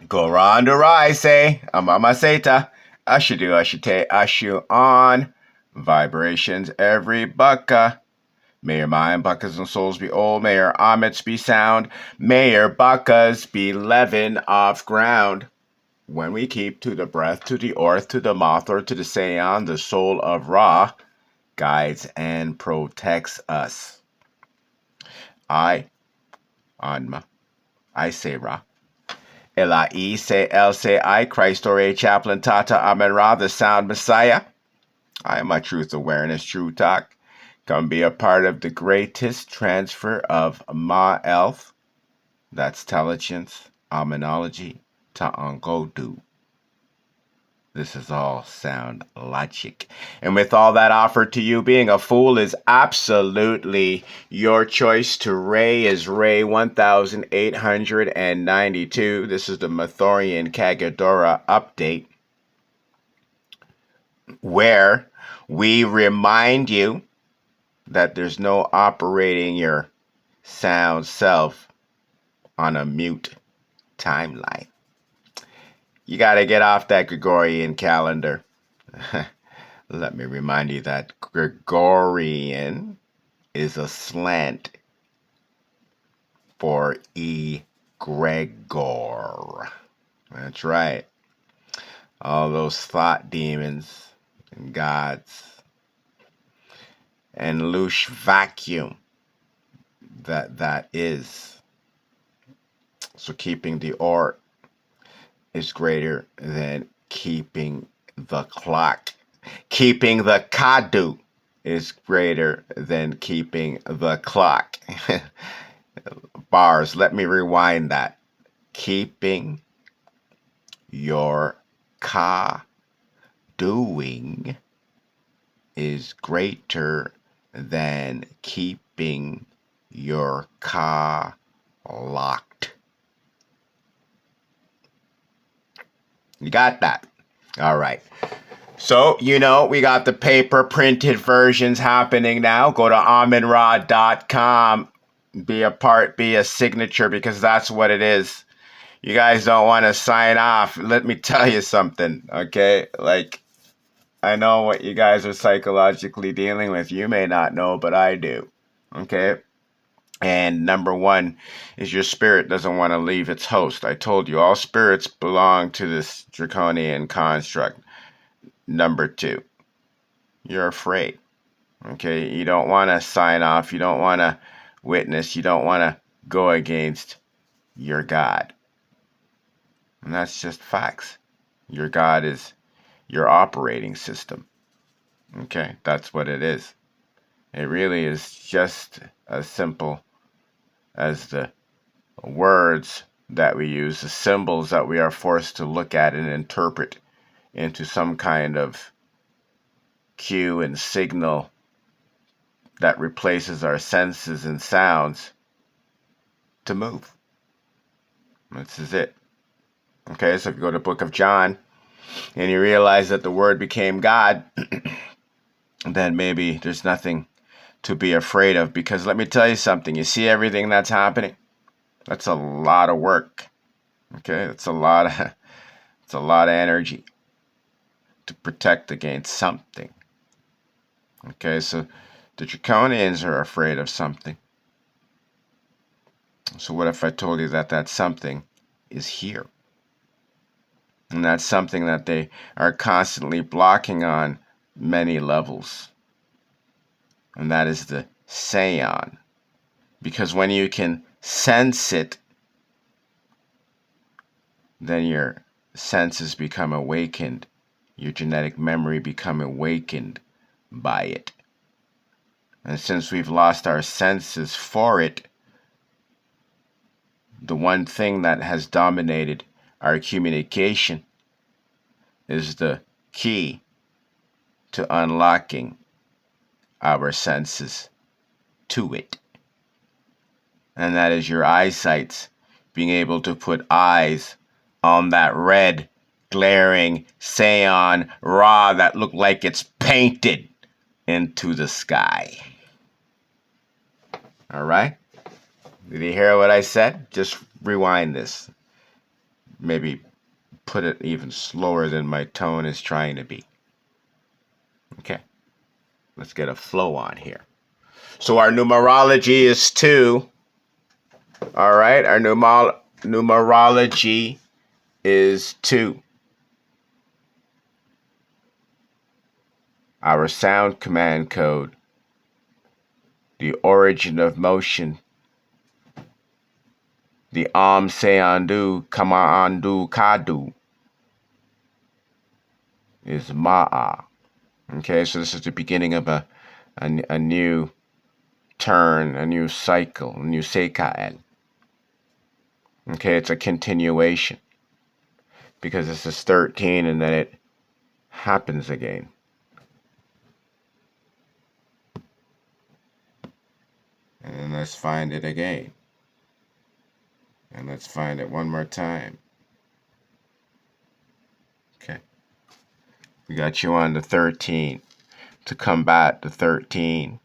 Goranda I say, Amama Seta, Ashidu Ashite Ashu on. Vibrations every bucka. May your mind, buckas, and souls be old. May your omits be sound. May your buckas be leaven off ground. When we keep to the breath, to the orth, to the Mathor, to the Seon, the soul of Ra guides and protects us. I, Anma, I say Ra. Elai say El say I, Christ or a chaplain Tata Amen Ra, the sound Messiah. I am my truth awareness, true talk. Come be a part of the greatest transfer of Ma Elf. That's intelligence, Amenology, Ta'angodu. This is all sound logic. And with all that offered to you, being a fool is absolutely your choice. To Ray is Ray 1892. This is the Mathorian Kagodora update, where we remind you that there's no operating your sound self on a mute timeline. You got to get off that Gregorian calendar. Let me remind you that Gregorian is a slant for egregor. That's right. All those thought demons and gods and loose vacuum that is. So keeping the or is greater than keeping the clock. Keeping the kadu is greater than keeping the clock. Bars, let me rewind that. Keeping your ka doing is greater than keeping your ka locked. You got that? All right. So, we got the paper printed versions happening now. Go to amenra.com. Be a part, be a signature, because that's what it is. You guys don't want to sign off. Let me tell you something, okay? Like, I know what you guys are psychologically dealing with. You may not know, but I do, okay? And number one is your spirit doesn't want to leave its host. I told you, all spirits belong to this draconian construct. Number two, you're afraid. Okay, you don't want to sign off. You don't want to witness. You don't want to go against your God. And that's just facts. Your God is your operating system. Okay, that's what it is. It really is just as simple as the words that we use, the symbols that we are forced to look at and interpret into some kind of cue and signal that replaces our senses and sounds to move. This is it. Okay, so if you go to the book of John and you realize that the Word became God, then maybe there's nothing to be afraid of. Because let me tell you something. You see everything that's happening? That's a lot of work. Okay, it's a lot of energy to protect against something. Okay, so the Draconians are afraid of something. So what if I told you that that something is here? And that's something that they are constantly blocking on many levels. And that is the seon. Because when you can sense it, then your senses become awakened. Your genetic memory become awakened by it. And since we've lost our senses for it, the one thing that has dominated our communication is the key to unlocking our senses to it. And that is your eyesight, being able to put eyes on that red, glaring Seon Ra that look like it's painted into the sky. All right? Did you hear what I said? Just rewind this. maybe put it even slower than my tone is trying to be. Okay, let's get a flow on here. So our numerology is 2. All right, our numerology is 2. Our sound command code, the origin of motion, the Seandu Kamaandu Kadu is Ma'a. Okay, so this is the beginning of a new turn, a new cycle, a new Seikael. Okay, it's a continuation because this is 13 and then it happens again. And then let's find it again. And let's find it one more time. Okay. We got you on the 13 to combat the 13.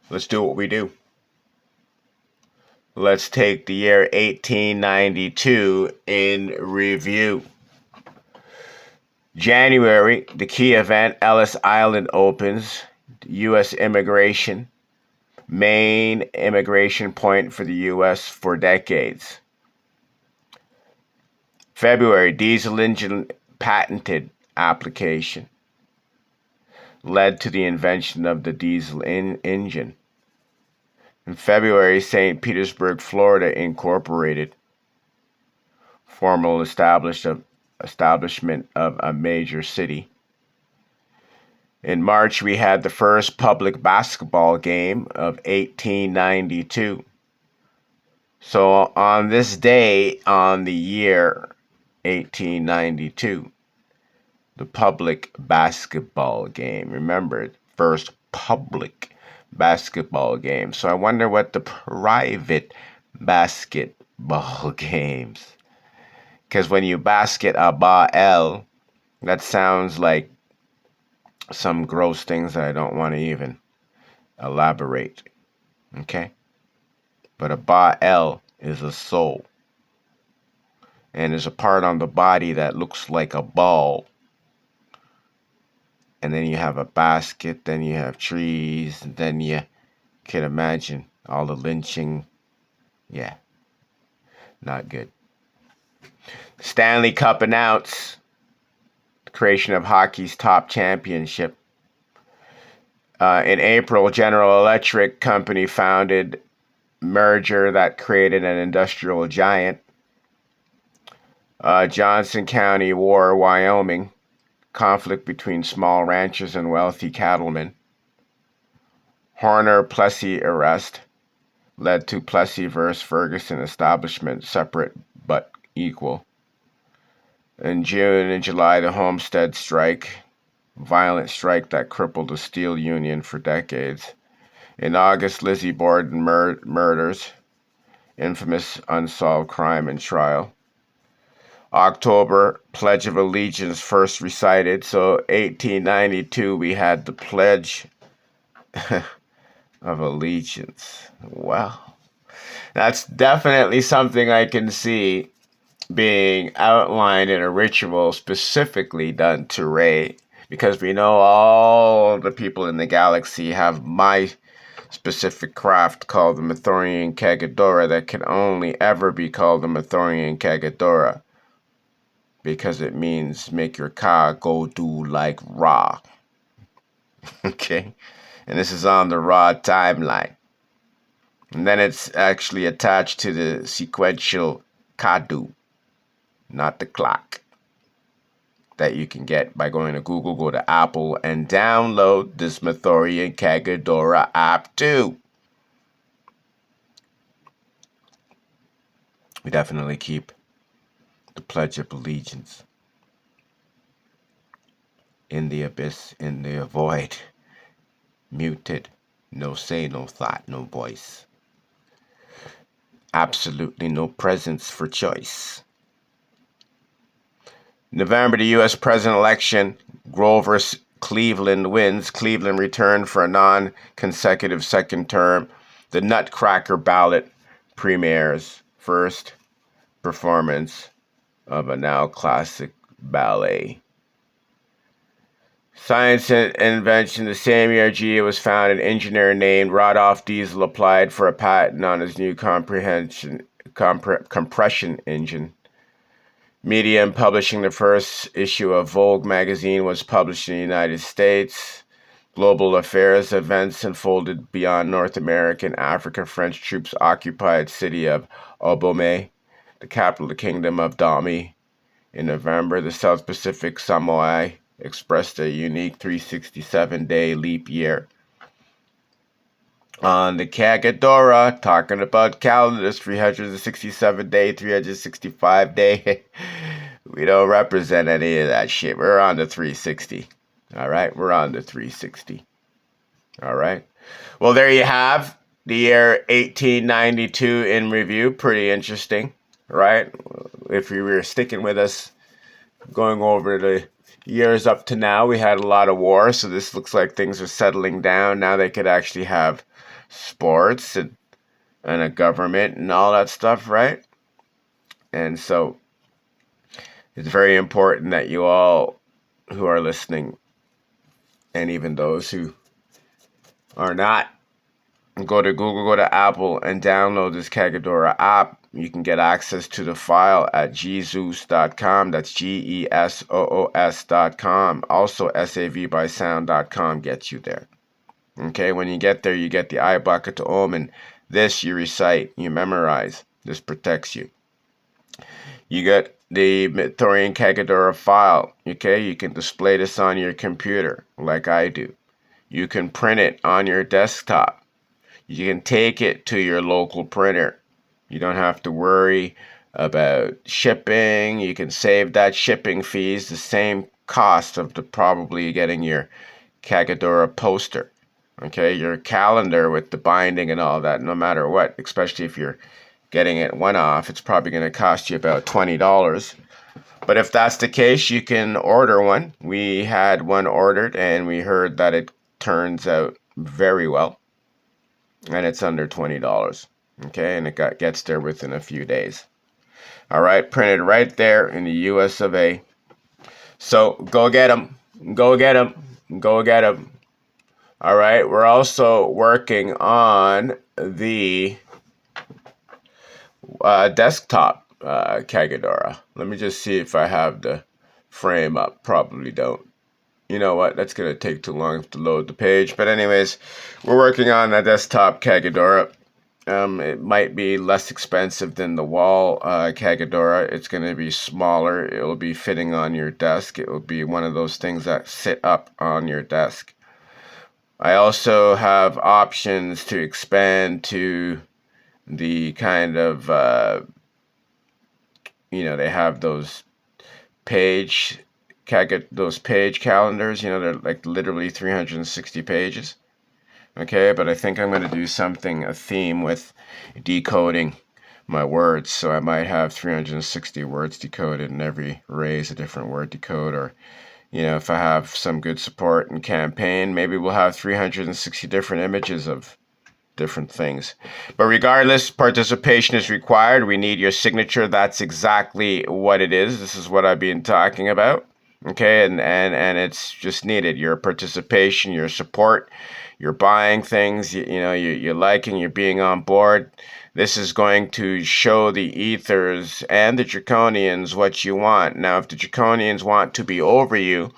Let's do what we do. Let's take the year 1892 in review. January, the key event, Ellis Island opens. U.S. immigration, main immigration point for the U.S. for decades. February, diesel engine patented application led to the invention of the diesel engine. In February, St. Petersburg, Florida incorporated, formal establishment of a major city. In March, we had the first public basketball game of 1892. So on this day, on the year 1892, the public basketball game. Remember, first public basketball game. So I wonder what the private basketball games. Because when you basket a ball, that sounds like some gross things that I don't want to even elaborate. Okay? But a ball is a soul. And there's a part on the body that looks like a ball. And then you have a basket, then you have trees, and then you can imagine all the lynching. Yeah, not good. Stanley Cup announced the creation of hockey's top championship. In April, General Electric Company founded merger that created an industrial giant. Johnson County War, Wyoming. Conflict between small ranchers and wealthy cattlemen. Horner-Plessy arrest led to Plessy vs. Ferguson establishment separate but equal. In June and July, the Homestead Strike, violent strike that crippled the steel union for decades. In August, Lizzie Borden murders, infamous unsolved crime and trial. October, Pledge of Allegiance first recited. So 1892, we had the Pledge of Allegiance. Wow. That's definitely something I can see being outlined in a ritual specifically done to Ray. Because we know all the people in the galaxy have my specific craft called the Mathorian Kagodora that can only ever be called the Mathorian Kagodora. Because it means make your car go do like Ra. Okay? And this is on the Ra timeline. And then it's actually attached to the sequential Kadu, not the clock, that you can get by going to Google, go to Apple, and download this Mathorian Kagodora app too. We definitely keep the Pledge of Allegiance in the abyss, in the void, muted, no say, no thought, no voice. Absolutely no presence for choice. November, the U.S. president election, Grover Cleveland wins. Cleveland returned for a non-consecutive second term. The Nutcracker ballot premieres first performance of a now classic ballet. Science and invention. The same year, GE was found, an engineer named Rodolphe Diesel applied for a patent on his new compression engine. Medium, publishing the first issue of Vogue magazine, was published in the United States. Global affairs. Events unfolded beyond North America and Africa. French troops occupied city of Obome, the capital of the kingdom of Dahomey. In November, the South Pacific Samoa expressed a unique 367-day leap year. On the Kagodora, talking about calendars, 367-day, 365-day. We don't represent any of that shit. We're on the 360. All right, we're on the 360. All right. Well, there you have the year 1892 in review. Pretty interesting, right? If you were sticking with us, going over the years up to now, we had a lot of war, so this looks like things are settling down. Now they could actually have sports and a government and all that stuff, right? And so it's very important that you all who are listening, and even those who are not, go to Google, go to Apple, and download this Kagodora app. You can get access to the file at gzeus.com. That's GESOOS.com. Also, savbysound.com gets you there. Okay, when you get there, you get the I bucket to Om, and this you recite, you memorize. This protects you. You get the Mathorian Kagodora file. Okay, you can display this on your computer like I do. You can print it on your desktop. You can take it to your local printer. You don't have to worry about shipping. You can save that shipping fees, the same cost of probably getting your Kagodora poster. Okay, your calendar with the binding and all that, no matter what, especially if you're getting it one-off, it's probably going to cost you about $20. But if that's the case, you can order one. We had one ordered, and we heard that it turns out very well. And it's under $20. Okay, and it gets there within a few days. All right, printed right there in the US of A. So go get them. Go get them. Go get them. All right, we're also working on the desktop Kagodora. Let me just see if I have the frame up. Probably don't. You know what? That's going to take too long to load the page. But anyways, we're working on a desktop Kagodora. It might be less expensive than the wall Kagodora. It's going to be smaller. It will be fitting on your desk. It will be one of those things that sit up on your desk. I also have options to expand to the kind of, they have those page calendars, they're like literally 360 pages. Okay, but I think I'm going to do a theme with decoding my words. So I might have 360 words decoded, and every array is a different word decode. Or, if I have some good support and campaign, maybe we'll have 360 different images of different things. But regardless, participation is required. We need your signature. That's exactly what it is. This is what I've been talking about. Okay, and it's just needed. Your participation, your support, you're buying things, you're liking, you're being on board. This is going to show the ethers and the draconians what you want. Now, if the draconians want to be over you,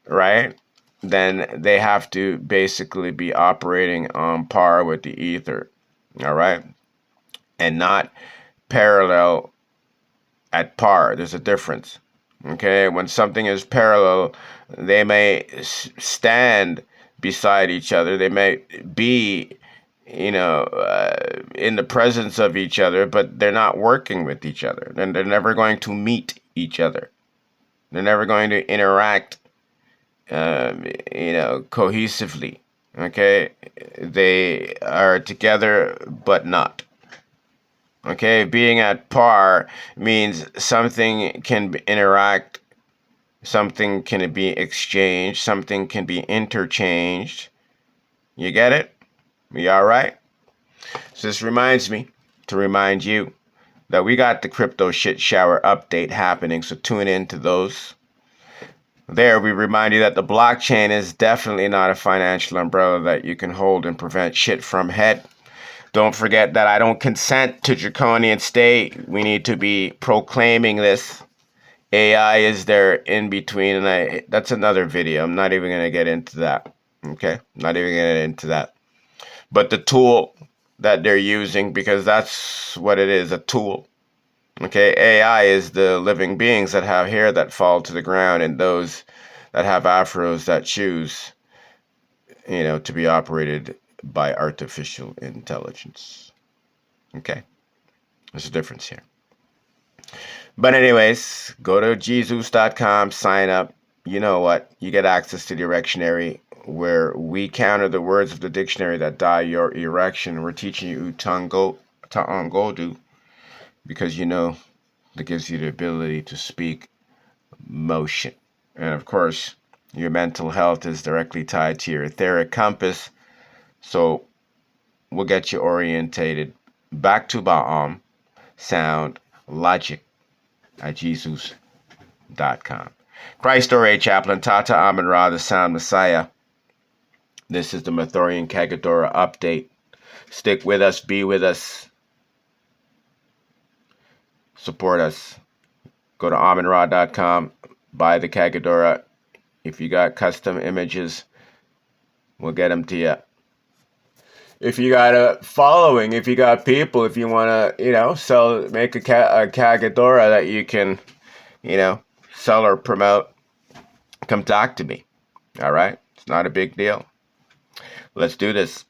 right, then they have to basically be operating on par with the ether, all right, and not parallel at par. There's a difference. Okay, when something is parallel, they may stand beside each other. They may be, in the presence of each other, but they're not working with each other. Then they're never going to meet each other. They're never going to interact, cohesively. Okay, they are together, but not. Okay, being at par means something can interact, something can be exchanged, something can be interchanged. You get it? You all right? So this reminds me, to remind you that we got the crypto shit shower update happening, so tune in to those. There, we remind you that the blockchain is definitely not a financial umbrella that you can hold and prevent shit from head. Don't forget that I don't consent to draconian state. We need to be proclaiming this. AI is there in between, and that's another video. I'm not even going to get into that. Okay? Not even going to get into that. But the tool that they're using, because that's what it is, a tool. Okay? AI is the living beings that have hair that fall to the ground and those that have afros that choose, to be operated by artificial intelligence. Okay? There's a difference here. But anyways, go to jesus.com, sign up. You know what? You get access to the erectionary where we counter the words of the dictionary that die your erection. We're teaching you Ta'angodu because that gives you the ability to speak motion. And of course, your mental health is directly tied to your etheric compass. So we'll get you orientated back to Ba'am, sound, logic at jesus.com. Christ or Chaplain, Tata Amun Ra, the Sound Messiah. This is the Mathorian Kagodora update. Stick with us, be with us, support us. Go to AmunRa.com, buy the Kagodora. If you got custom images, we'll get them to you. If you got a following, if you got people, if you want to, make a Kagodora that you can, sell or promote, come talk to me. All right? It's not a big deal. Let's do this.